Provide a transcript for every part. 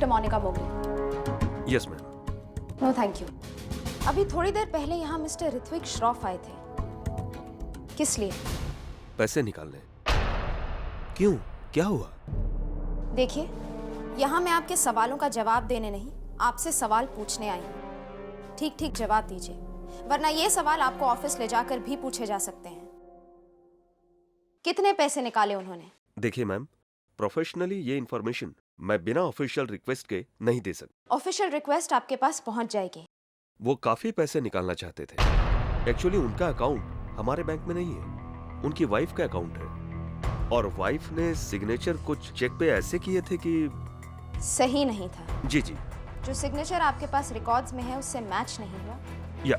Inspector Monika Mogre. Yes ma'am. No thank you. अभी थोड़ी देर पहले यहाँ मिस्टर ऋत्विक श्रॉफ आए थे। किस लिए? पैसे निकालने। क्यों, क्या हुआ? देखिए, यहाँ मैं आपके सवालों का जवाब देने नहीं, आपसे सवाल पूछने आई हूँ। ठीक ठीक जवाब दीजिए, वरना ये सवाल आपको ऑफिस ले जाकर भी पूछे जा सकते हैं। कितने पैसे निकाले उन्होंने? देखिए मैम, प्रोफेशनली ये इन्फॉर्मेशन मैं बिना ऑफिशियल रिक्वेस्ट के नहीं दे सकता। ऑफिशियल रिक्वेस्ट आपके पास पहुंच जाएगी। वो काफी पैसे निकालना चाहते थे। एक्चुअली उनका अकाउंट हमारे बैंक में नहीं है, उनकी वाइफ का अकाउंट है, और वाइफ ने सिग्नेचर कुछ चेक पे ऐसे किए थे कि सही नहीं था। जी जी। जो सिग्नेचर आपके पास रिकॉर्ड्स में है उससे मैच नहीं हुआ। या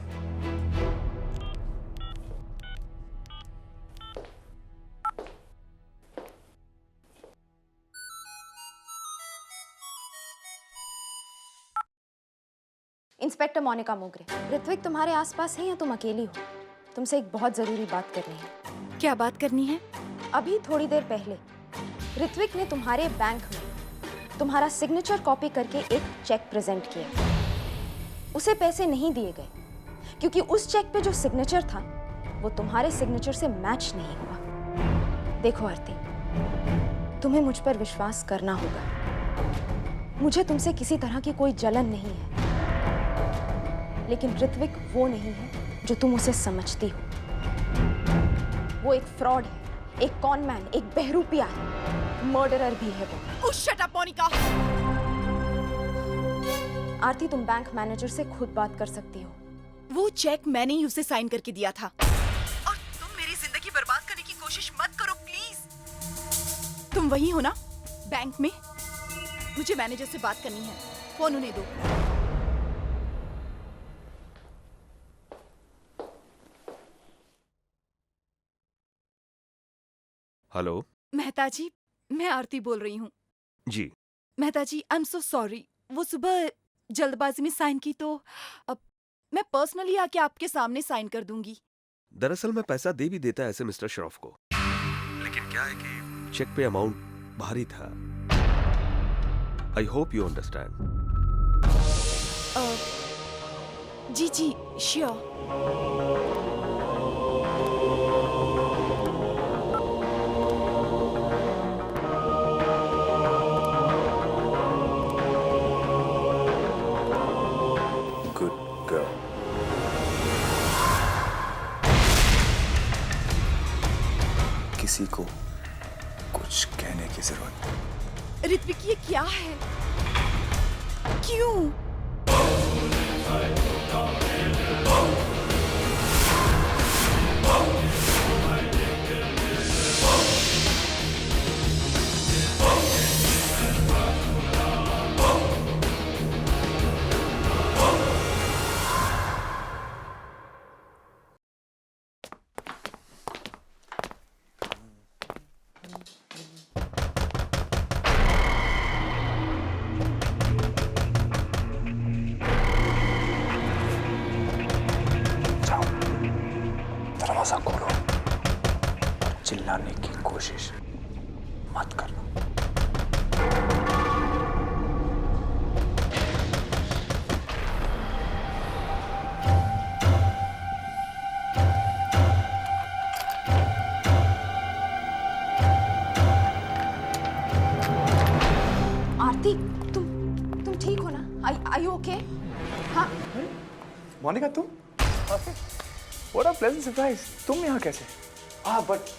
इंस्पेक्टर मोनिका मोगरे, ऋत्विक तुम्हारे आसपास है या तुम अकेली हो? तुमसे एक बहुत जरूरी बात करनी है। क्या बात करनी है? अभी थोड़ी देर पहले ऋत्विक ने तुम्हारे बैंक में तुम्हारा सिग्नेचर कॉपी करके एक चेक प्रेजेंट किया। उसे पैसे नहीं दिए गए क्योंकि उस चेक पे जो सिग्नेचर था वो तुम्हारे सिग्नेचर से मैच नहीं हुआ। देखो आरती, तुम्हें मुझ पर विश्वास करना होगा। मुझे तुमसे किसी तरह की कोई जलन नहीं है, लेकिन ऋत्विक वो नहीं है जो तुम उसे समझती हो। वो एक फ्रॉड है, एक कॉनमैन, एक बहरूपिया है, मर्डरर भी है वो। Shut up Monika. आरती, तुम बैंक मैनेजर से खुद बात कर सकती हो। वो चेक मैंने ही उसे साइन करके दिया था। और तुम मेरी जिंदगी बर्बाद करने की कोशिश मत करो प्लीज। तुम वही हो ना बैंक में? मुझे मैनेजर से बात करनी है, फोन उन्हें दो। हेलो मेहता जी, मैं आरती बोल रही हूँ। जी। मेहता जी, आई एम सो सॉरी। वो सुबह जल्दबाजी में साइन की तो अब मैं पर्सनली आके आपके सामने साइन कर दूंगी। दरअसल मैं पैसा दे भी देता ऐसे मिस्टर श्रॉफ को, लेकिन क्या है कि चेक पे अमाउंट भारी था। I hope you understand. जी जी श्योर। किसी को कुछ कहने की जरूरत नहीं। ऋत्विक, ये क्या है? क्यों? दरवाजा खोलो और चिल्लाने की कोशिश मत करना। आरती, तुम ठीक हो ना? Are you okay? हाँ। मोनिका, तुम? What a pleasant surprise. तुम यहाँ कैसे? but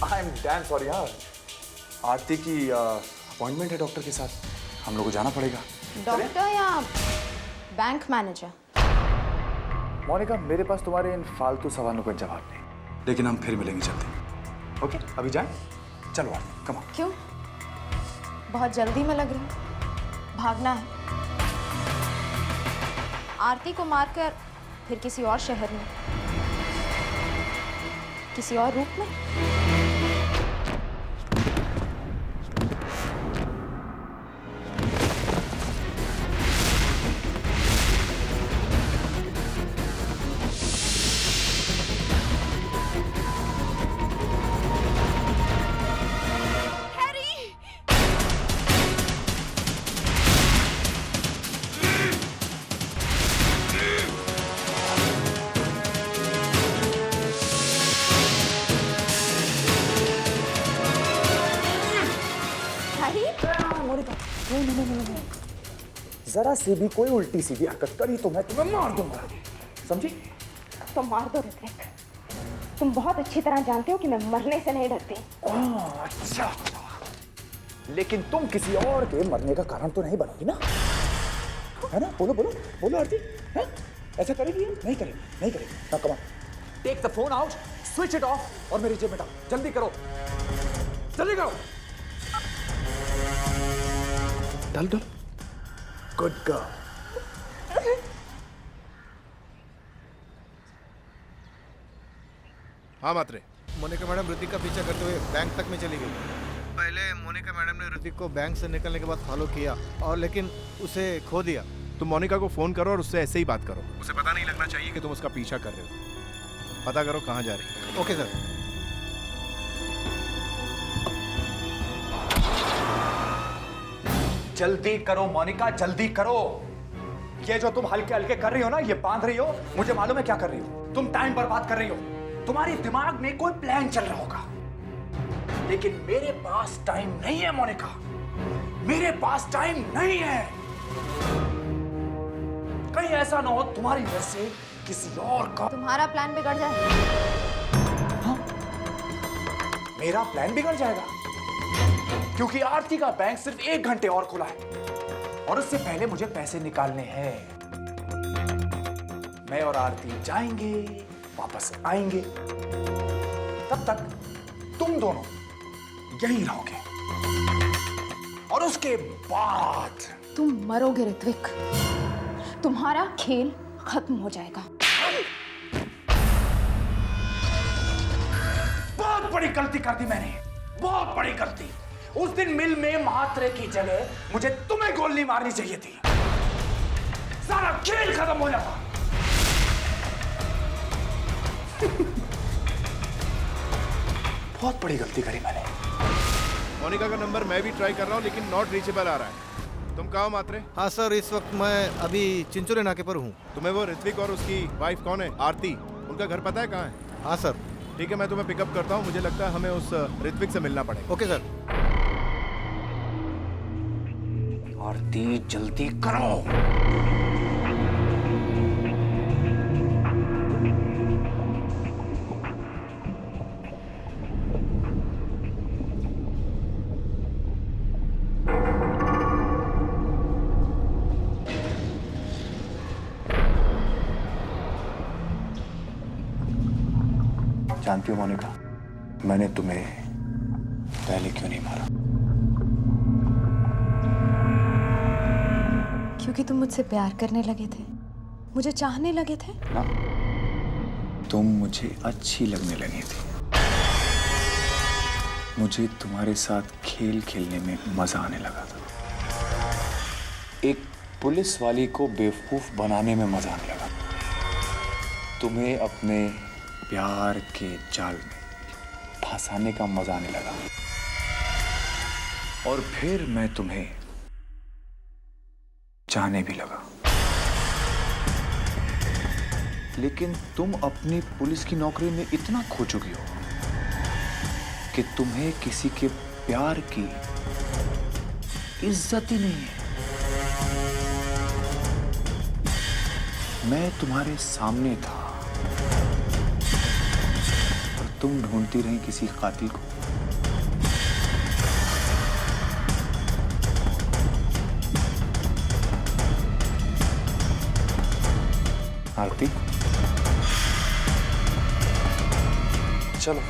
I'm damn sorry यार। आरती की अपॉइंटमेंट है डॉक्टर के साथ, हम लोग को जाना पड़ेगा। डॉक्टर या बैंक मैनेजर? मोनिका, मेरे पास तुम्हारे इन फालतू सवालों का जवाब नहीं, लेकिन हम फिर मिलेंगे जल्दी। ओके, अभी जाएं? चलो आरती, कम ऑन। क्यों? बहुत जल्दी में लग रही हूँ। भागना है? आरती को मारकर फिर किसी और शहर में, किसी और रूप में? जरा सी भी कोई उल्टी सीधी हरकत करी तो मैं तुम्हें मार दूंगा, समझी? तो मार दो ऋत्विक। तुम बहुत अच्छी तरह जानते हो कि मैं मरने से नहीं डरती। अच्छा, लेकिन तुम किसी और के मरने का कारण तो नहीं बनोगी ना, है ना? बोलो बोलो बोलो आरती, है? ऐसा करेगी? नहीं करेगी, नहीं करेगी। ना कमा, take the phone out, switch it off और मेरी जेब में डाल। जल्दी करो, जल्दी करो। डाल डाल। Good girl. हाँ मात्रे, मोनिका मैडम ऋतिक का पीछा करते हुए बैंक तक में चली गई। पहले मोनिका मैडम ने ऋतिक को बैंक से निकलने के बाद फॉलो किया और लेकिन उसे खो दिया। तुम मोनिका को फोन करो और उससे ऐसे ही बात करो। उसे पता नहीं लगना चाहिए कि तुम उसका पीछा कर रहे हो। पता करो कहाँ जा रही है। Okay sir. जल्दी करो मोनिका, जल्दी करो। ये जो तुम हल्के हल्के कर रही हो ना, ये बांध रही हो, मुझे मालूम है क्या कर रही हो। तुम टाइम बर्बाद कर रही हो। तुम्हारे दिमाग में कोई प्लान चल रहा होगा, लेकिन मेरे पास टाइम नहीं है मोनिका, मेरे पास टाइम नहीं है। कहीं ऐसा ना हो तुम्हारी वजह से किसी और का तुम्हारा प्लान बिगड़ जाए। हाँ? मेरा प्लान बिगड़ जाएगा क्योंकि आरती का बैंक सिर्फ 1 घंटे और खुला है और उससे पहले मुझे पैसे निकालने हैं। मैं और आरती जाएंगे, वापस आएंगे, तब तक तुम दोनों यहीं रहोगे और उसके बाद तुम मरोगे ऋत्विक, तुम्हारा खेल खत्म हो जाएगा। बहुत बड़ी गलती कर दी मैंने, बहुत बड़ी गलती। उस दिन मिल में महात्रे की जगह मुझे तुम्हें गोली मारनी चाहिए थी, सारा खेल खत्म हो जाता। बहुत बड़ी गलती करी मैंने। मोनिका का नंबर मैं भी ट्राई कर रहा हूँ लेकिन नॉट रीचेबल आ रहा है। तुम कहाँ हो मात्रे? हाँ सर, इस वक्त मैं अभी चिंचोले नाके पर हूँ। तुम्हें वो ऋत्विक और उसकी वाइफ कौन है, आरती, उनका घर पता है कहाँ है? हाँ सर। ठीक है, मैं तुम्हें पिकअप करता हूँ। मुझे लगता है हमें उस ऋत्विक से मिलना पड़ेगा। Okay sir. आरती जल्दी करो। जानती हो मोनिका, मैंने तुम्हें पहले क्यों नहीं मारा? क्योंकि तुम मुझसे प्यार करने लगे थे, मुझे चाहने लगे थे ना, तुम मुझे अच्छी लगने लगी थी। मुझे तुम्हारे साथ खेल खेलने में मजा आने लगा था। एक पुलिस वाली को बेवकूफ बनाने में मजा आने लगा। तुम्हें अपने प्यार के जाल में फंसाने का मजा आने लगा। और फिर मैं तुम्हें चाहने भी लगा। लेकिन तुम अपनी पुलिस की नौकरी में इतना खो चुकी हो कि तुम्हें किसी के प्यार की इज्जत ही नहीं है। मैं तुम्हारे सामने था और तुम ढूंढती रही किसी कातिल को। आरती, चलो।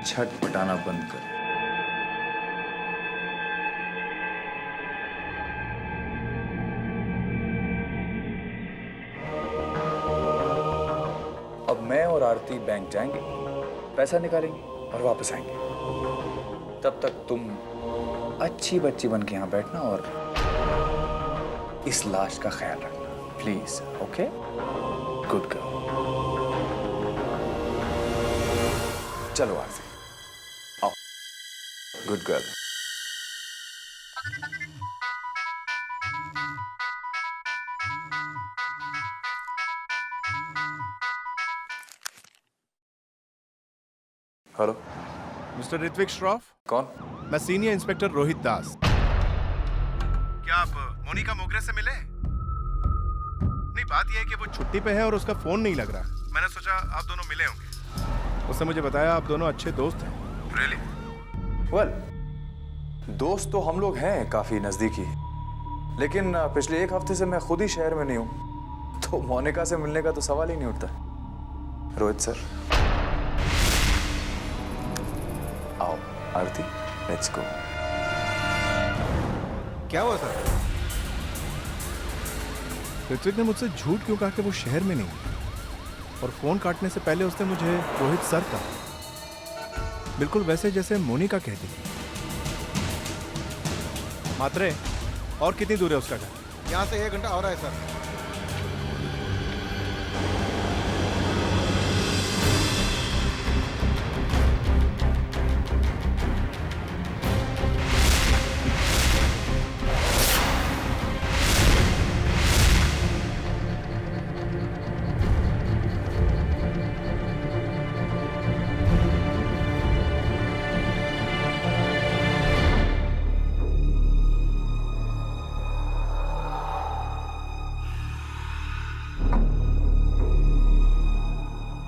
छटपटाना बंद कर। अब मैं और आरती बैंक जाएंगे, पैसा निकालेंगे और वापस आएंगे। तब तक तुम अच्छी बच्ची बन के यहाँ बैठना और इस लाश का ख्याल रखना प्लीज। Okay, good girl. चलो आरती, आओ। Good girl. Hello, mister Hrithik Shroff, कौन? मैं सीनियर इंस्पेक्टर रोहित दास। क्या आप मोनिका मोगरे से मिले? नहीं, बात यह है कि वो छुट्टी पे है और उसका फोन नहीं लग रहा। मैंने सोचा आप दोनों मिले होंगे। उसने मुझे बताया आप दोनों अच्छे दोस्त हैं। रियली? वेल, दोस्त तो हम लोग हैं काफी नजदीकी, लेकिन पिछले एक हफ्ते से मैं खुद ही शहर में नहीं हूं, तो मोनिका से मिलने का तो सवाल ही नहीं उठता। रोहित सर, आओ आरती, लेट्स गो। क्या हुआ सर? ऋत्विक ने मुझसे झूठ क्यों कहा कि वो शहर में नहीं है? और फोन काटने से पहले उसने मुझे रोहित सर कहा, बिल्कुल वैसे जैसे मोनिका कहती थी। मात्रे, और कितनी दूर है उसका घर? यहाँ से 1 घंटा हो रहा है sir.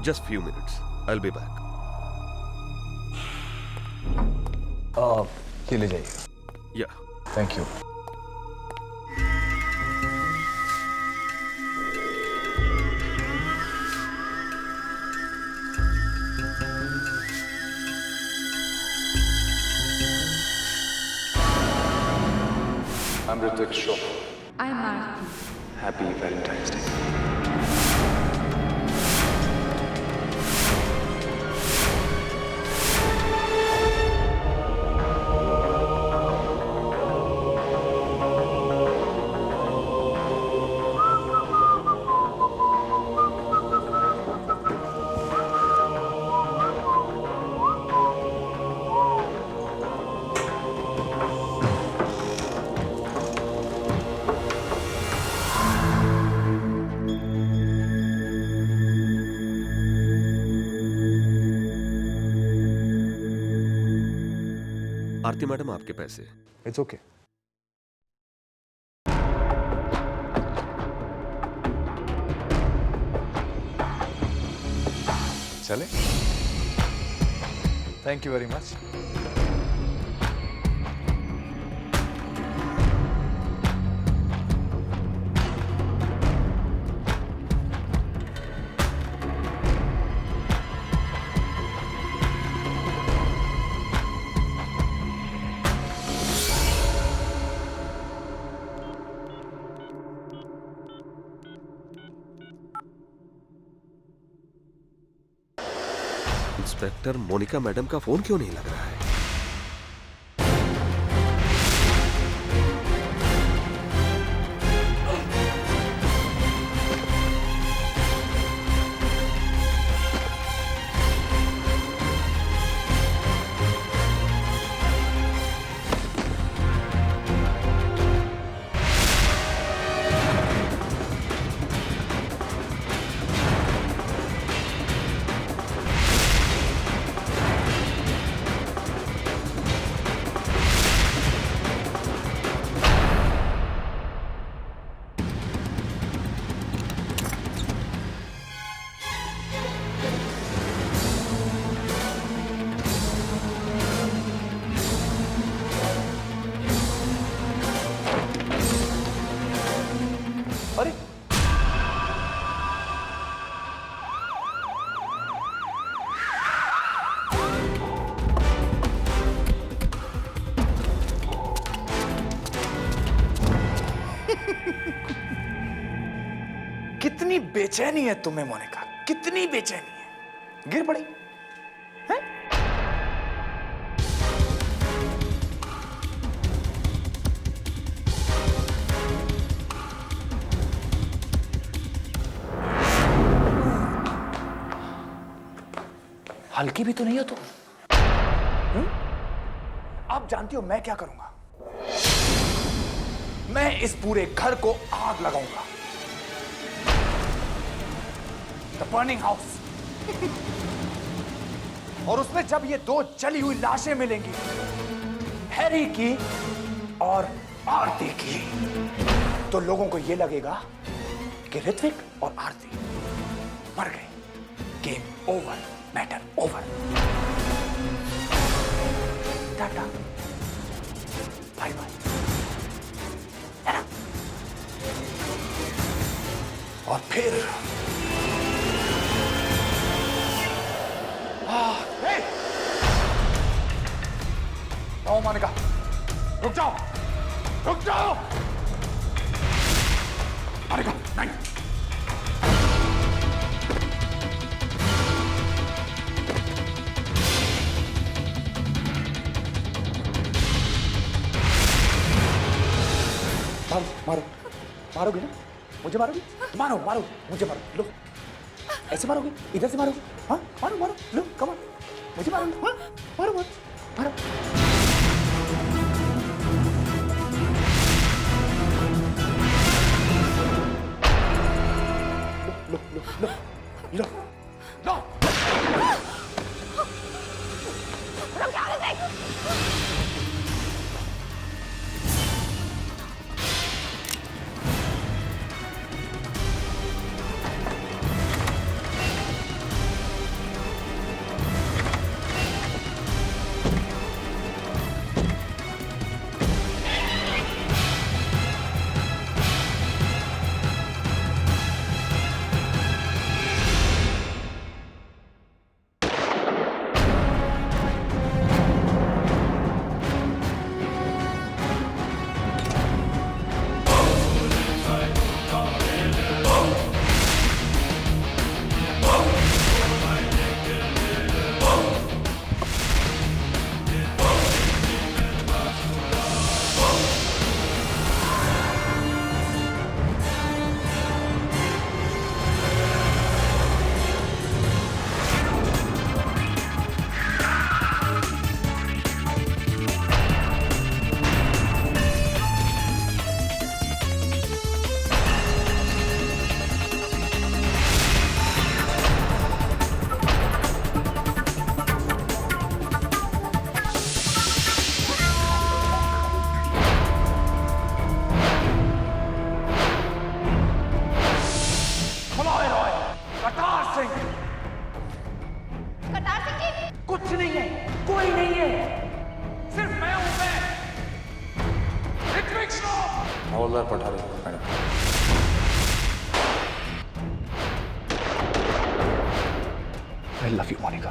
Just few minutes. I'll be back. ये ले जाइए। Yeah. Thank you. I'm Hrithik Shroff. I'm Aarti. Happy Valentine's Day. Aarti madam, आपके पैसे। It's okay. चले? Thank you very much. Inspector, Monika madam का फोन क्यों नहीं लग रहा है? कितनी बेचैनी है तुम्हें मोनिका, कितनी बेचैनी है। गिर पड़ी है? हल्की भी तो नहीं हो तुम। आप जानती हो मैं क्या करूंगा? मैं इस पूरे घर को आग लगाऊंगा। The burning house. और उसमें जब ये दो जली हुई लाशें मिलेंगी, हैरी की और आरती की, तो लोगों को ये लगेगा कि ऋत्विक और आरती मर गए। Game over, matter over. Tata, bye bye. है ना? और फिर हे! आओ मोनिका, रुक जाओ, रुक जाओ। मोनिका, नहीं। मारो, मारो, मारोगे ना? मुझे मारोगे? मारो, मारो, मुझे मारो। लो, ऐसे मारोगे? इधर से मारोगे? हाँ, मारो, मारो, लो, कम ऑन, मुझे मारो, हाँ, मारो, मारो, मारो। लो, लो, लो, लो, लो, लो। कुछ नहीं है, कोई नहीं है, सिर्फ मैं हूं। मैं ऋत्विक श्रॉफ। हवलदार Pathare madam. I love you, Monica.